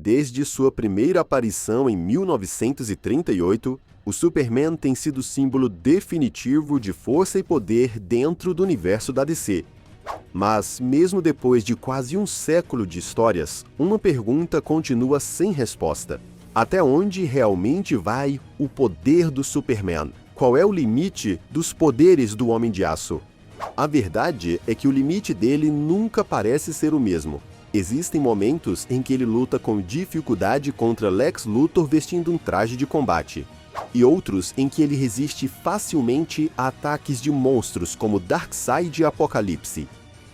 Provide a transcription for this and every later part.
desde sua primeira aparição em 1938, o Superman tem sido símbolo definitivo de força e poder dentro do universo da DC. Mas, mesmo depois de quase um século de histórias, uma pergunta continua sem resposta. Até onde realmente vai o poder do Superman? Qual é o limite dos poderes do Homem de Aço? A verdade é que o limite dele nunca parece ser o mesmo. Existem momentos em que ele luta com dificuldade contra Lex Luthor vestindo um traje de combate, e outros em que ele resiste facilmente a ataques de monstros como Darkseid e Apocalipse.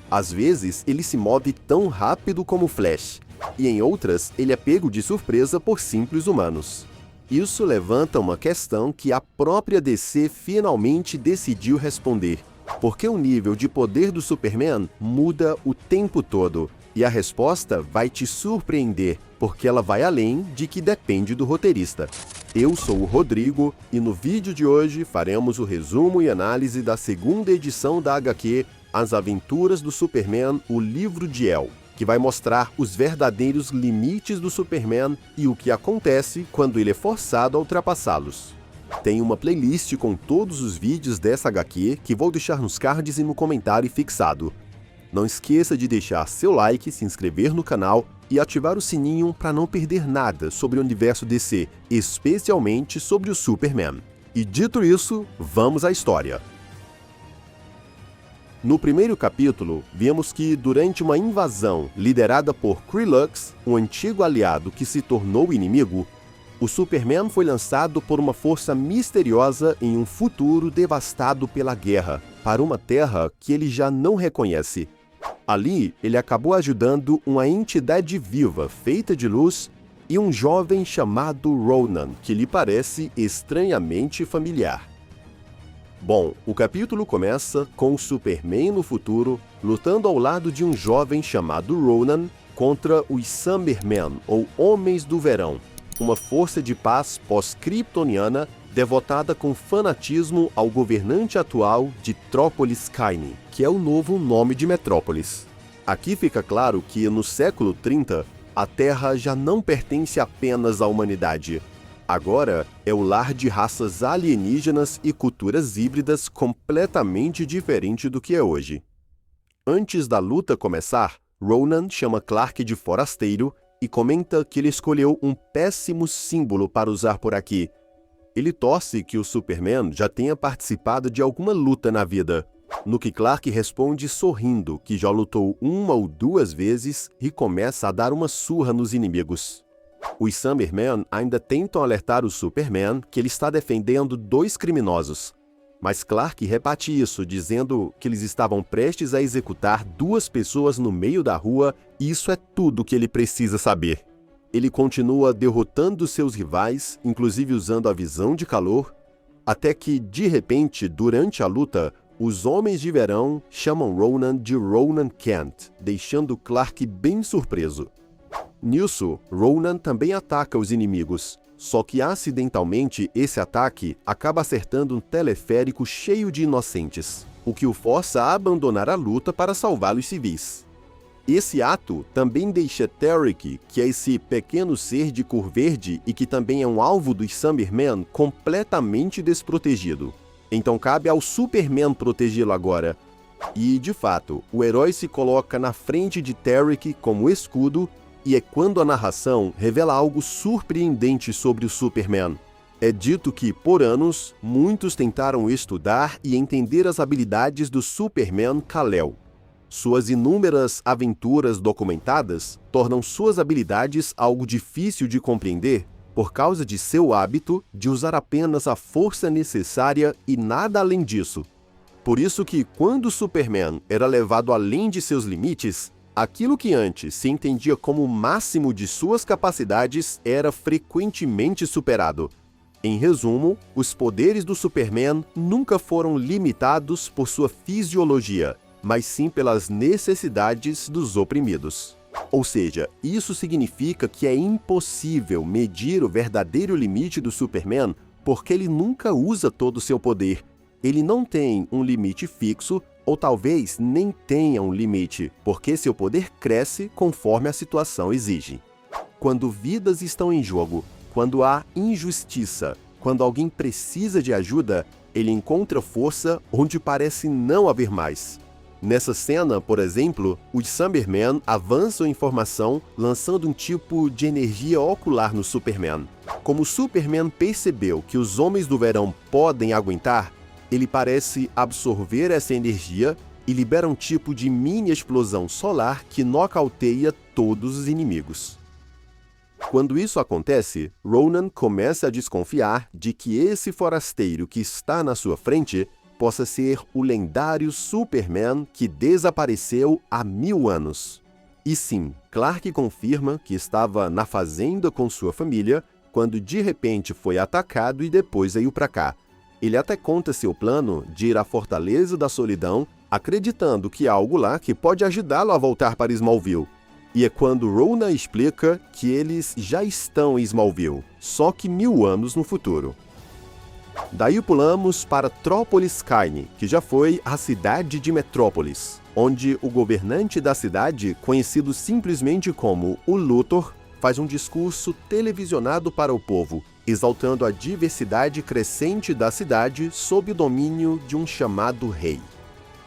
Às vezes, ele se move tão rápido como Flash, e em outras, ele é pego de surpresa por simples humanos. Isso levanta uma questão que a própria DC finalmente decidiu responder. Por que o nível de poder do Superman muda o tempo todo? E a resposta vai te surpreender, porque ela vai além de que depende do roteirista. Eu sou o Rodrigo e no vídeo de hoje faremos o resumo e análise da segunda edição da HQ As Aventuras do Superman, o Livro de El, que vai mostrar os verdadeiros limites do Superman e o que acontece quando ele é forçado a ultrapassá-los. Tem uma playlist com todos os vídeos dessa HQ que vou deixar nos cards e no comentário fixado. Não esqueça de deixar seu like, se inscrever no canal e ativar o sininho para não perder nada sobre o universo DC, especialmente sobre o Superman. E dito isso, vamos à história. No primeiro capítulo, vemos que durante uma invasão liderada por Kree-Lux, um antigo aliado que se tornou inimigo, o Superman foi lançado por uma força misteriosa em um futuro devastado pela guerra, para uma terra que ele já não reconhece. Ali, ele acabou ajudando uma entidade viva feita de luz e um jovem chamado Ronan, que lhe parece estranhamente familiar. Bom, o capítulo começa com o Superman no futuro lutando ao lado de um jovem chamado Ronan contra os Summermen, ou Homens do Verão, uma força de paz pós-kryptoniana devotada com fanatismo ao governante atual de Trópolis-Kine, que é o novo nome de Metrópolis. Aqui fica claro que, no século 30, a Terra já não pertence apenas à humanidade. Agora é o lar de raças alienígenas e culturas híbridas completamente diferente do que é hoje. Antes da luta começar, Ronan chama Clark de forasteiro e comenta que ele escolheu um péssimo símbolo para usar por aqui. Ele torce que o Superman já tenha participado de alguma luta na vida, no que Clark responde sorrindo que já lutou uma ou duas vezes e começa a dar uma surra nos inimigos. Os Summermen ainda tentam alertar o Superman que ele está defendendo dois criminosos, mas Clark rebate isso, dizendo que eles estavam prestes a executar duas pessoas no meio da rua e isso é tudo que ele precisa saber. Ele continua derrotando seus rivais, inclusive usando a visão de calor, até que, de repente, durante a luta, os Homens de Verão chamam Ronan de Ronan Kent, deixando Clark bem surpreso. Nisso, Ronan também ataca os inimigos, só que acidentalmente esse ataque acaba acertando um teleférico cheio de inocentes, o que o força a abandonar a luta para salvar os civis. Esse ato também deixa Tarik, que é esse pequeno ser de cor verde e que também é um alvo dos Summermen, completamente desprotegido. Então cabe ao Superman protegê-lo agora. E, de fato, o herói se coloca na frente de Tarik como escudo e é quando a narração revela algo surpreendente sobre o Superman. É dito que, por anos, muitos tentaram estudar e entender as habilidades do Superman Kal-El. Suas inúmeras aventuras documentadas tornam suas habilidades algo difícil de compreender por causa de seu hábito de usar apenas a força necessária e nada além disso. Por isso que, quando Superman era levado além de seus limites, aquilo que antes se entendia como o máximo de suas capacidades era frequentemente superado. Em resumo, os poderes do Superman nunca foram limitados por sua fisiologia, mas sim pelas necessidades dos oprimidos. Ou seja, isso significa que é impossível medir o verdadeiro limite do Superman porque ele nunca usa todo o seu poder. Ele não tem um limite fixo ou talvez nem tenha um limite, porque seu poder cresce conforme a situação exige. quando vidas estão em jogo, quando há injustiça, quando alguém precisa de ajuda, ele encontra força onde parece não haver mais. Nessa cena, por exemplo, os Cybermen avançam informação lançando um tipo de energia ocular no Superman. Como o Superman percebeu que os Homens do Verão podem aguentar, ele parece absorver essa energia e libera um tipo de mini explosão solar que nocauteia todos os inimigos. Quando isso acontece, Ronan começa a desconfiar de que esse forasteiro que está na sua frente possa ser o lendário Superman que desapareceu há 1000 anos. E sim, Clark confirma que estava na fazenda com sua família quando de repente foi atacado e depois veio para cá. Ele até conta seu plano de ir à Fortaleza da Solidão, acreditando que há algo lá que pode ajudá-lo a voltar para Smallville. E é quando Ronan explica que eles já estão em Smallville, só que 1000 anos no futuro. Daí pulamos para Trópolis Kine, que já foi a cidade de Metrópolis, onde o governante da cidade, conhecido simplesmente como o Luthor, faz um discurso televisionado para o povo, exaltando a diversidade crescente da cidade sob o domínio de um chamado rei.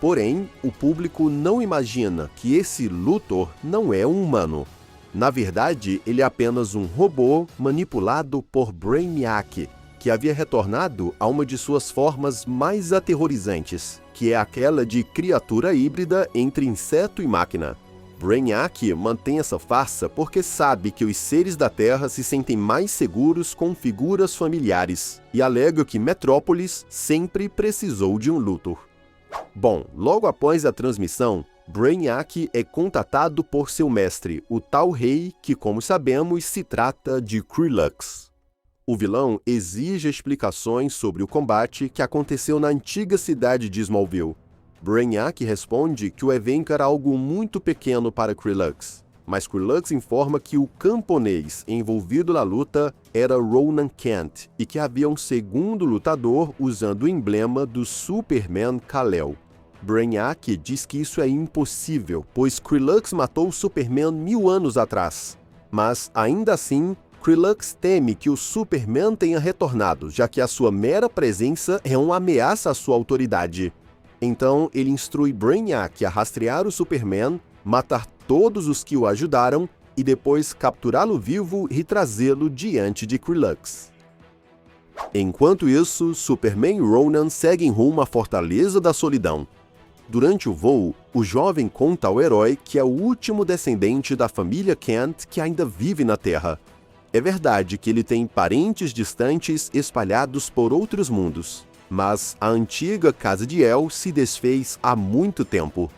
Porém, o público não imagina que esse Luthor não é um humano. Na verdade, ele é apenas um robô manipulado por Brainiac, que havia retornado a uma de suas formas mais aterrorizantes, que é aquela de criatura híbrida entre inseto e máquina. Brainiac mantém essa farsa porque sabe que os seres da Terra se sentem mais seguros com figuras familiares e alega que Metrópolis sempre precisou de um Luthor. Bom, logo após a transmissão, Brainiac é contatado por seu mestre, o tal rei que, como sabemos, se trata de Krillux. O vilão exige explicações sobre o combate que aconteceu na antiga cidade de Smallville. Brainiac responde que o evento era algo muito pequeno para Krillux, mas Krillux informa que o camponês envolvido na luta era Ronan Kent e que havia um segundo lutador usando o emblema do Superman Kal-El. Brainiac diz que isso é impossível, pois Krillux matou o Superman 1000 anos atrás. Mas, ainda assim, Krillux teme que o Superman tenha retornado, já que a sua mera presença é uma ameaça à sua autoridade. Então, ele instrui Brainiac a rastrear o Superman, matar todos os que o ajudaram e depois capturá-lo vivo e trazê-lo diante de Krillux. Enquanto isso, Superman e Ronan seguem rumo à Fortaleza da Solidão. Durante o voo, o jovem conta ao herói que é o último descendente da família Kent que ainda vive na Terra. É verdade que ele tem parentes distantes espalhados por outros mundos, mas a antiga casa de El se desfez há muito tempo.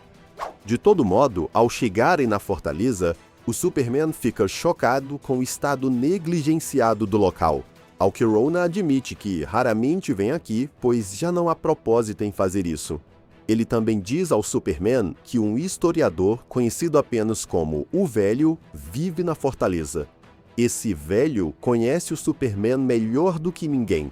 De todo modo, ao chegarem na fortaleza, o Superman fica chocado com o estado negligenciado do local, ao que Ronan admite que raramente vem aqui, pois já não há propósito em fazer isso. Ele também diz ao Superman que um historiador, conhecido apenas como o Velho, vive na fortaleza. Esse velho conhece o Superman melhor do que ninguém.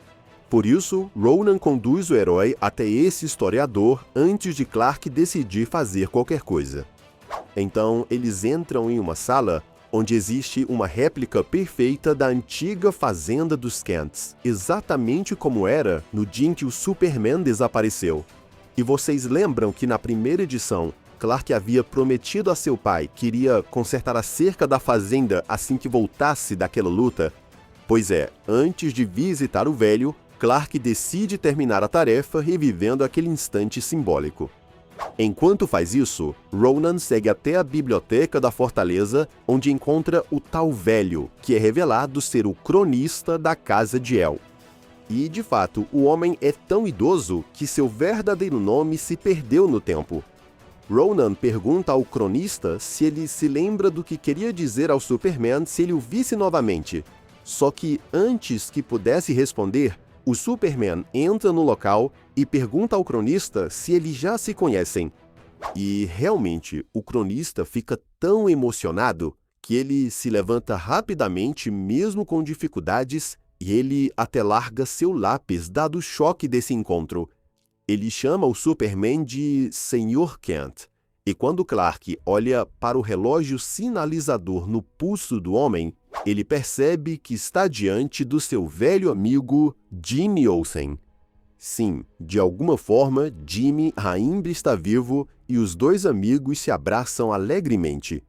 Por isso, Ronan conduz o herói até esse historiador antes de Clark decidir fazer qualquer coisa. Então, eles entram em uma sala onde existe uma réplica perfeita da antiga fazenda dos Kents, exatamente como era no dia em que o Superman desapareceu. E vocês lembram que na primeira edição, Clark havia prometido a seu pai que iria consertar a cerca da fazenda assim que voltasse daquela luta? Pois é, antes de visitar o velho, Clark decide terminar a tarefa revivendo aquele instante simbólico. Enquanto faz isso, Ronan segue até a biblioteca da fortaleza, onde encontra o tal velho, que é revelado ser o cronista da casa de El. E, de fato, o homem é tão idoso que seu verdadeiro nome se perdeu no tempo. Ronan pergunta ao cronista se ele se lembra do que queria dizer ao Superman se ele o visse novamente. Só que, antes que pudesse responder, o Superman entra no local e pergunta ao cronista se eles já se conhecem. E, realmente, o cronista fica tão emocionado que ele se levanta rapidamente, mesmo com dificuldades, e ele até larga seu lápis, dado o choque desse encontro. Ele chama o Superman de Sr. Kent, e quando Clark olha para o relógio sinalizador no pulso do homem, ele percebe que está diante do seu velho amigo Jimmy Olsen. Sim, de alguma forma, Jimmy ainda está vivo e os dois amigos se abraçam alegremente.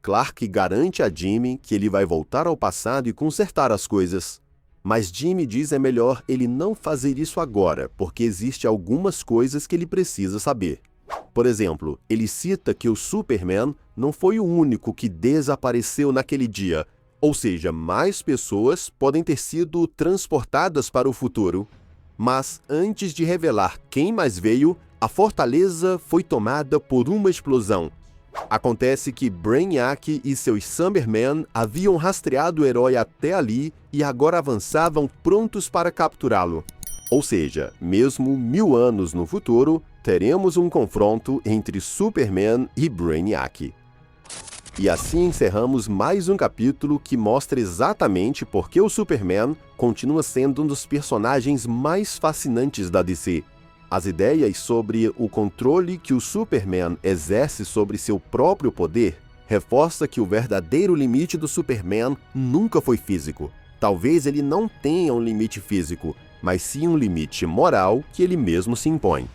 Clark garante a Jimmy que ele vai voltar ao passado e consertar as coisas. Mas Jimmy diz é melhor ele não fazer isso agora, porque existem algumas coisas que ele precisa saber. Por exemplo, ele cita que o Superman não foi o único que desapareceu naquele dia, ou seja, mais pessoas podem ter sido transportadas para o futuro. Mas antes de revelar quem mais veio, a fortaleza foi tomada por uma explosão. Acontece que Brainiac e seus Summermen haviam rastreado o herói até ali e agora avançavam prontos para capturá-lo. Ou seja, mesmo 1000 anos no futuro, teremos um confronto entre Superman e Brainiac. E assim encerramos mais um capítulo que mostra exatamente por que o Superman continua sendo um dos personagens mais fascinantes da DC. As ideias sobre o controle que o Superman exerce sobre seu próprio poder reforça que o verdadeiro limite do Superman nunca foi físico. Talvez ele não tenha um limite físico, mas sim um limite moral que ele mesmo se impõe.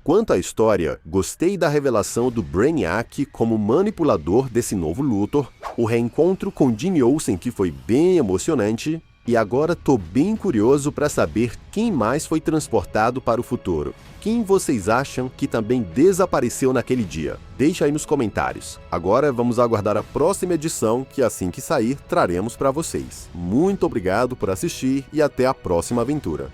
Quanto à história, gostei da revelação do Brainiac como manipulador desse novo Luthor, o reencontro com Jimmy Olsen que foi bem emocionante, e agora tô bem curioso para saber quem mais foi transportado para o futuro. Quem vocês acham que também desapareceu naquele dia? Deixa aí nos comentários. Agora vamos aguardar a próxima edição que assim que sair traremos para vocês. Muito obrigado por assistir e até a próxima aventura.